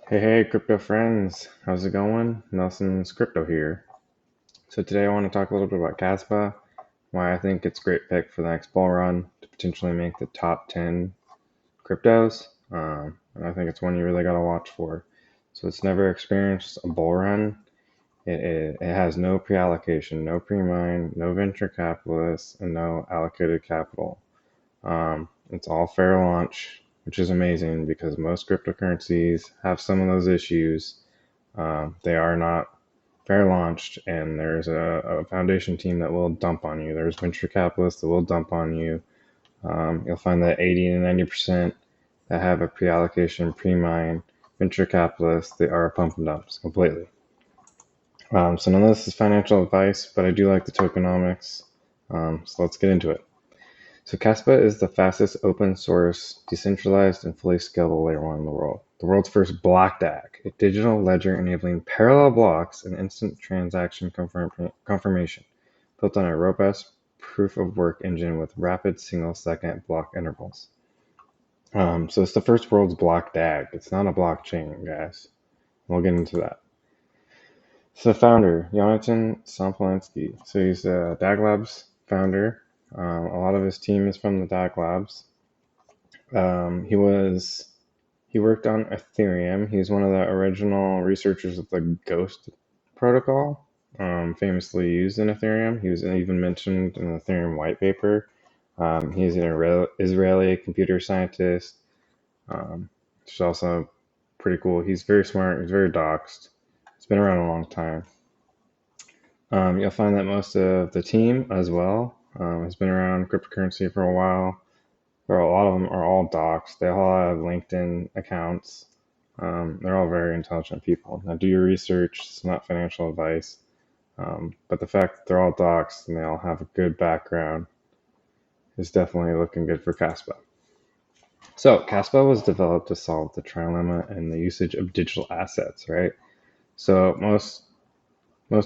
Hey, crypto friends. How's it going? Nelson's Crypto here. So today I want to talk a little bit about Kaspa, why I think it's a great pick for the next bull run to potentially make the top 10 cryptos. And I think it's one you really got to watch for. So it's never experienced a bull run. It has no pre-allocation, no pre-mine, no venture capitalists, and no allocated capital. It's all fair launch, which is amazing because most cryptocurrencies have some of those issues. They are not fair launched, and there's a foundation team that will dump on you. There's venture capitalists that will dump on you. You'll find that 80 to 90% that have a pre-allocation, pre-mine venture capitalists, they are pump and dumps completely. So none of this is financial advice, but I do like the tokenomics. So let's get into it. So Kaspa is the fastest open source, decentralized, and fully scalable layer 1 in the world. The world's first block DAG, a digital ledger enabling parallel blocks and instant transaction confirmation, built on a robust proof of work engine with rapid single-second block intervals. So it's the first world's block DAG. It's not a blockchain, guys. We'll get into that. So the founder, Jonathan Sampolinski. So he's the DAG Labs founder. A lot of his team is from the DAG Labs. He worked on Ethereum. He was one of the original researchers of the Ghost protocol, famously used in Ethereum. He was even mentioned in the Ethereum white paper. He's an Israeli computer scientist, which is also pretty cool. He's very smart. He's very doxed. He's been around a long time. You'll find that most of the team as well has been around cryptocurrency for a while. A lot of them are all docs. They all have LinkedIn accounts. They're all very intelligent people. Now, do your research. It's not financial advice. But the fact that they're all docs and they all have a good background is definitely looking good for Kaspa. So, Kaspa was developed to solve the trilemma and the usage of digital assets, right? So, most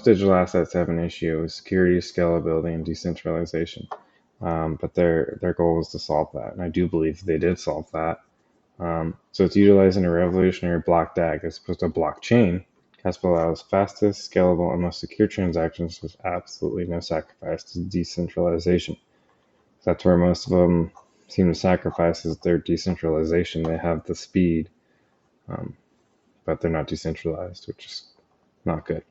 digital assets have an issue with security, scalability, and decentralization. But their goal was to solve that, and I do believe they did solve that. So it's utilizing a revolutionary block DAG as opposed to a blockchain. Kaspa allows fastest, scalable, and most secure transactions with absolutely no sacrifice to decentralization. That's where most of them seem to sacrifice is their decentralization. They have the speed, but they're not decentralized, which is not good.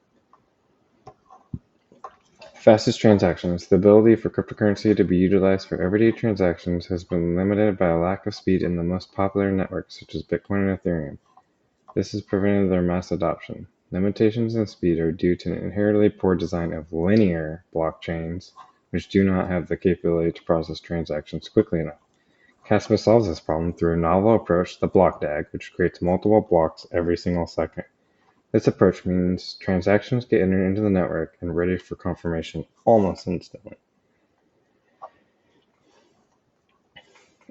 Fastest transactions. The ability for cryptocurrency to be utilized for everyday transactions has been limited by a lack of speed in the most popular networks such as Bitcoin and Ethereum. This has prevented their mass adoption. Limitations in speed are due to an inherently poor design of linear blockchains, which do not have the capability to process transactions quickly enough. Kaspa solves this problem through a novel approach, the block DAG, which creates multiple blocks every single second. This approach means transactions get entered into the network and ready for confirmation almost instantly.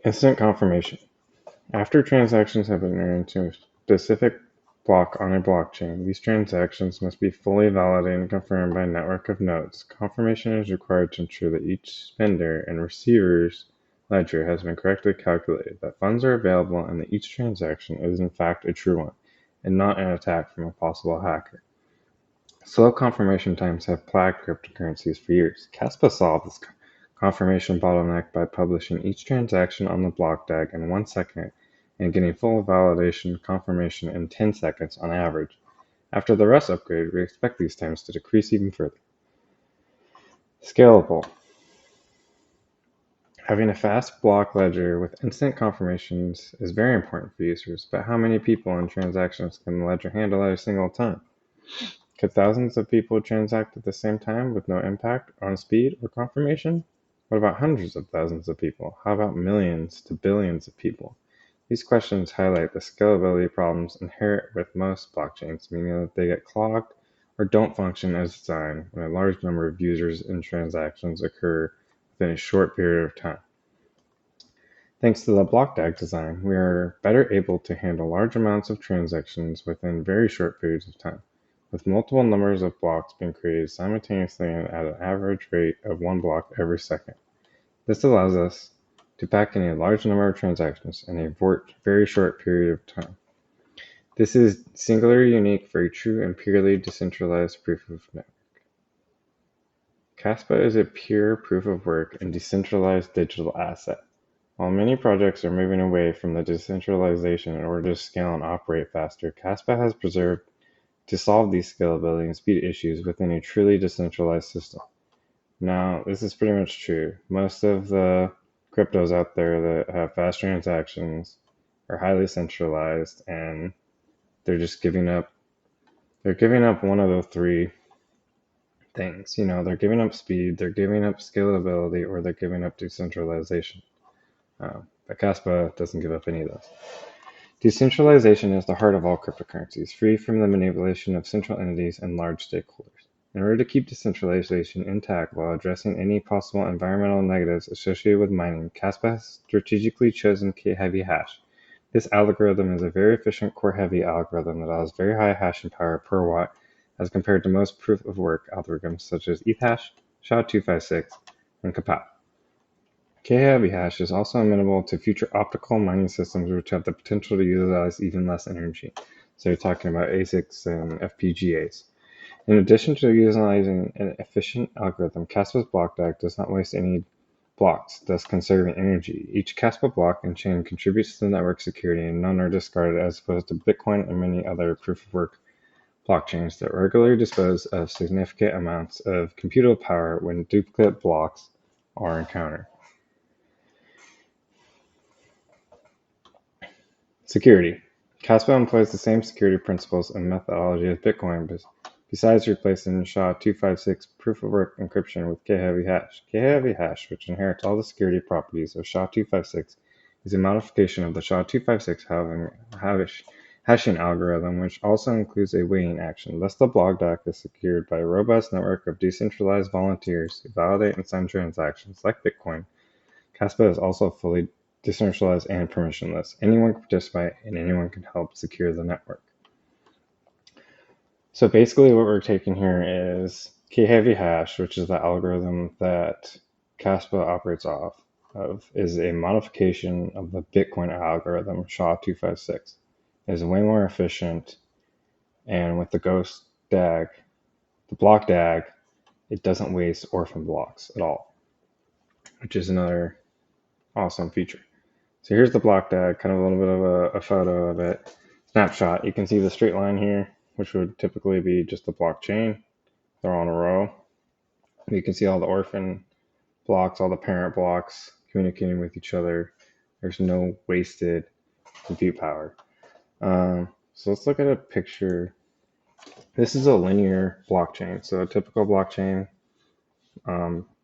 Instant confirmation. After transactions have been entered into a specific block on a blockchain, these transactions must be fully validated and confirmed by a network of nodes. Confirmation is required to ensure that each spender and receiver's ledger has been correctly calculated, that funds are available, and that each transaction is in fact a true one, and not an attack from a possible hacker. Slow confirmation times have plagued cryptocurrencies for years. Kaspa solved this confirmation bottleneck by publishing each transaction on the block DAG in 1 second and getting full validation confirmation in 10 seconds on average. After the Rust upgrade, we expect these times to decrease even further. Scalable. Having a fast block ledger with instant confirmations is very important for users, but how many people and transactions can the ledger handle at a single time? Could thousands of people transact at the same time with no impact on speed or confirmation? What about hundreds of thousands of people? How about millions to billions of people? These questions highlight the scalability problems inherent with most blockchains, meaning that they get clogged or don't function as designed when a large number of users and transactions occur within a short period of time. Thanks to the block DAG design, we are better able to handle large amounts of transactions within very short periods of time, with multiple numbers of blocks being created simultaneously and at an average rate of 1 block every second. This allows us to pack in a large number of transactions in a very short period of time. This is singularly unique for a true and purely decentralized proof of work. Kaspa is a pure proof of work and decentralized digital asset. While many projects are moving away from the decentralization in order to scale and operate faster, Kaspa has preserved to solve these scalability and speed issues within a truly decentralized system. Now, this is pretty much true. Most of the cryptos out there that have fast transactions are highly centralized, and they're just giving up one of the three things. They're giving up speed, they're giving up scalability, or they're giving up decentralization. But Kaspa doesn't give up any of those. Decentralization is the heart of all cryptocurrencies, free from the manipulation of central entities and large stakeholders. In order to keep decentralization intact while addressing any possible environmental negatives associated with mining, Kaspa has strategically chosen K-heavy hash. This algorithm is a very efficient core-heavy algorithm that allows very high hashing power per watt as compared to most proof-of-work algorithms such as ETHASH, SHA-256, and Kappa. K-heavy hash is also amenable to future optical mining systems which have the potential to utilize even less energy. So you're talking about ASICs and FPGAs. In addition to utilizing an efficient algorithm, Kaspa's block DAG does not waste any blocks, thus conserving energy. Each Kaspa block and chain contributes to the network security, and none are discarded as opposed to Bitcoin and many other proof-of-work blockchains that regularly dispose of significant amounts of computational power when duplicate blocks are encountered. Security. Kaspa employs the same security principles and methodology as Bitcoin, besides replacing SHA-256 proof-of-work encryption with K-heavy hash. K-heavy hash, which inherits all the security properties of SHA-256, is a modification of the SHA-256 hashing algorithm, which also includes a weighting action. Thus, the block DAG is secured by a robust network of decentralized volunteers who validate and sign transactions. Like Bitcoin, Kaspa is also fully decentralized and permissionless. Anyone can participate and anyone can help secure the network. So basically what we're taking here is K-heavy hash, which is the algorithm that Kaspa operates off of, is a modification of the Bitcoin algorithm, SHA-256. It is way more efficient, and with the Ghost DAG, the block DAG, it doesn't waste orphan blocks at all, which is another awesome feature. So here's the block DAG, kind of a little bit of a photo of it. Snapshot. You can see the straight line here, which would typically be just the blockchain. They're all in a row. You can see all the orphan blocks, all the parent blocks communicating with each other. There's no wasted compute power. So let's look at a picture. This is a linear blockchain. So a typical blockchain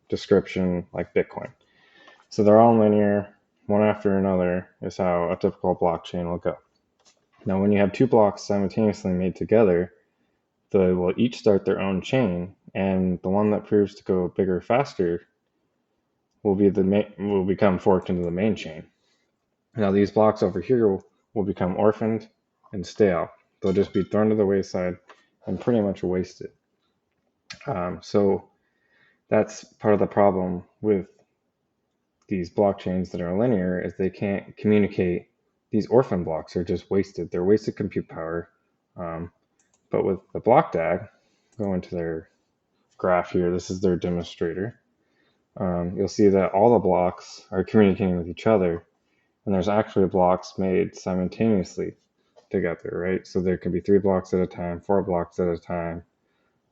description like Bitcoin. So they're all linear. One after another is how a typical blockchain will go. Now, when you have two blocks simultaneously made together, they will each start their own chain, and the one that proves to go bigger faster will become forked into the main chain. Now, these blocks over here will become orphaned and stale. They'll just be thrown to the wayside and pretty much wasted. So that's part of the problem with these blockchains that are linear is they can't communicate. These orphan blocks are just wasted. They're wasted compute power. But with the block DAG, go into their graph here. This is their demonstrator. You'll see that all the blocks are communicating with each other, and there's actually blocks made simultaneously together, right? So there could be 3 blocks at a time, 4 blocks at a time.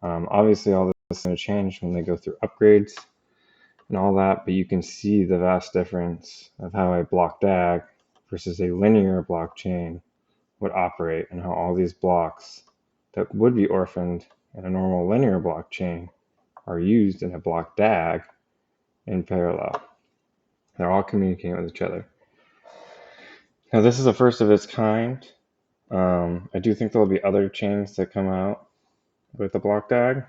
Obviously, all this is going to change when they go through upgrades and all that, but you can see the vast difference of how a block DAG versus a linear blockchain would operate and how all these blocks that would be orphaned in a normal linear blockchain are used in a block DAG in parallel. They're all communicating with each other. Now, this is the first of its kind. I do think there'll be other chains that come out with the block DAG.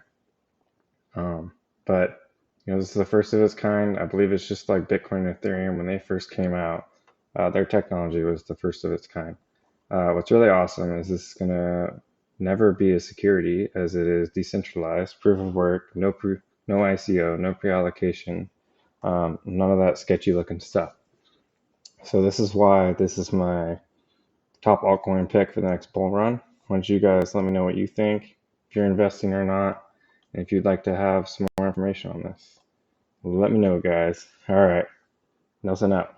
But this is the first of its kind. I believe it's just like Bitcoin and Ethereum when they first came out. Their technology was the first of its kind. What's really awesome is this is going to never be a security as it is decentralized, proof of work, no ICO, no pre-allocation, none of that sketchy looking stuff. So this is why this is my top altcoin pick for the next bull run. Why don't you guys let me know what you think, if you're investing or not, and if you'd like to have some more information on this. Let me know, guys. All right. Nelson out.